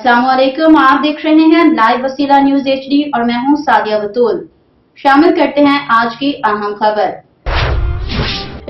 अस्सलाम वालेकुम, आप देख रहे हैं लाइव वसीला न्यूज HD और मैं हूं सादिया बतूल। शामिल करते हैं आज की अहम खबर।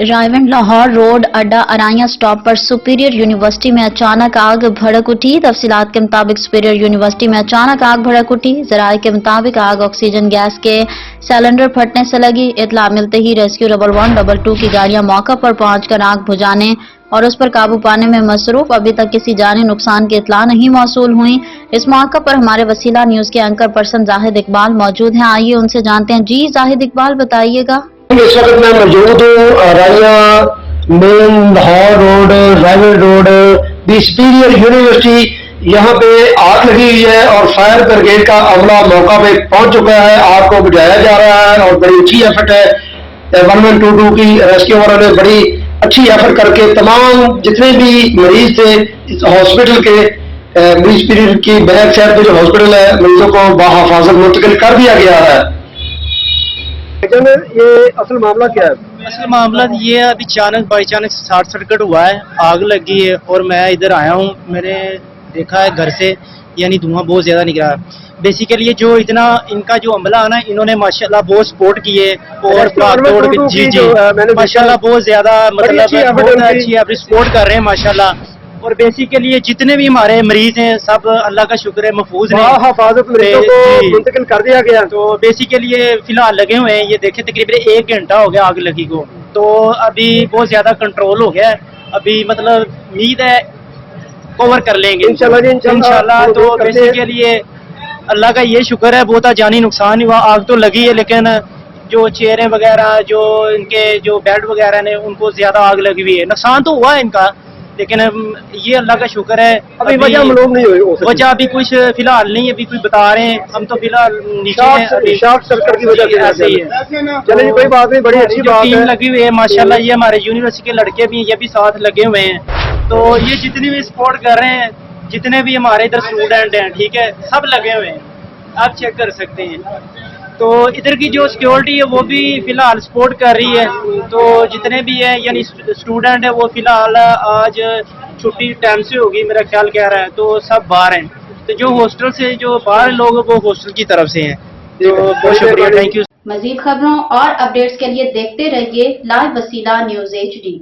रायवंड लाहौर रोड अड्डा अराइया स्टॉप पर सुपीरियर यूनिवर्सिटी में अचानक आग भड़क उठी। तफसीलात के मुताबिक सुपीरियर यूनिवर्सिटी में अचानक आग भड़क उठी। जराये के मुताबिक आग ऑक्सीजन गैस के सिलेंडर फटने से लगी। इतला मिलते ही रेस्क्यू डबल 1 डबल 2 की गाड़ियां मौका पर पहुंचकर आग बुझाने और उस पर काबू पाने में मसरूफ। अभी तक किसी जानी नुकसान की इतला नहीं मौसूल हुई। इस मौका पर हमारे वसीला न्यूज के एंकर पर्सन जाहिद इकबाल मौजूद हैं। आइए उनसे जानते हैं। जी जाहिद इकबाल, बताइएगा। इस वक्त मैं मौजूद हूँ अराइया main Lahore road Raiwind road the superior university. यहाँ पे आग लगी हुई है और फायर ब्रिगेड का अमला मौका पे पहुंच चुका है। आग को बुझाया जा रहा है और बड़ी अच्छी एफर्ट है 1122 की रेस्क्यू वालों ने बड़ी अच्छी एफर्ट करके तमाम जितने भी मरीज थे इस हॉस्पिटल के मरीज पीरियड की बैक साइड पे जो हॉस्पिटल है मरीजों को बाहिफाजत मुंतकिल कर दिया गया है। लेकिन ये असल मामला क्या है? असल मामला ये है, अभी बाई अचानक शॉर्ट सर्किट हुआ है, आग लगी है और मैं इधर आया हूँ। मैंने देखा है घर से यानी धुआं बहुत ज्यादा निकला है। बेसिकली जो इतना इनका जो अमला है ना, इन्होंने माशाल्लाह बहुत सपोर्ट किए और माशाल्लाह बहुत ज्यादा मतलब बहुत अच्छी अपनी सपोर्ट कर रहे हैं माशाल्लाह। और बेसिकली ये जितने भी हमारे मरीज हैं सब अल्लाह का शुक्र है महफूज हैं, हिफाजत मरीजों को मुंतकिल कर दिया गया। तो बेसिकली ये फिलहाल लगे हुए हैं। ये देखे तकरीबन 1 घंटा हो गया आग लगी को, तो अभी बहुत ज्यादा कंट्रोल हो गया है। अभी मतलब उम्मीद है कवर कर लेंगे इंशाल्लाह। तो बेसिकली ये अल्लाह का ये शुक्र है, बहुत जानी नुकसान हुआ। आग तो लगी है लेकिन जो चेयरें वगैरह जो इनके जो बेड वगैरह ने उनको ज्यादा आग लगी हुई है। नुकसान तो हुआ है इनका, लेकिन ये अल्लाह का शुक्र है अभी वजह मालूम नहीं हुई। वजह अभी कुछ फिलहाल नहीं, अभी कुछ बता रहे हैं हम तो फिलहाल नीचे शॉर्ट सर्किट की वजह से ऐसे ही है। चलिए कोई बात नहीं, बड़ी अच्छी बात टीम है। लगी हुई है माशाल्लाह। ये हमारे यूनिवर्सिटी के लड़के भी ये भी साथ लगे हुए हैं। तो ये जितने भी सपोर्ट कर रहे हैं, जितने भी हमारे इधर स्टूडेंट हैं, ठीक है, सब लगे हुए हैं, आप चेक कर सकते हैं। तो इधर की जो सिक्योरिटी है वो भी फिलहाल सपोर्ट कर रही है। तो जितने भी है यानी स्टूडेंट है वो फिलहाल आज छुट्टी टाइम से होगी मेरा ख्याल कह रहा है, तो सब बाहर हैं। तो जो हॉस्टल से जो बाहर लोग वो हॉस्टल की तरफ से हैं। तो बहुत शुक्रिया, थैंक यू। मजीद खबरों और अपडेट्स के लिए देखते रहिए लाइव वसीला न्यूज HD।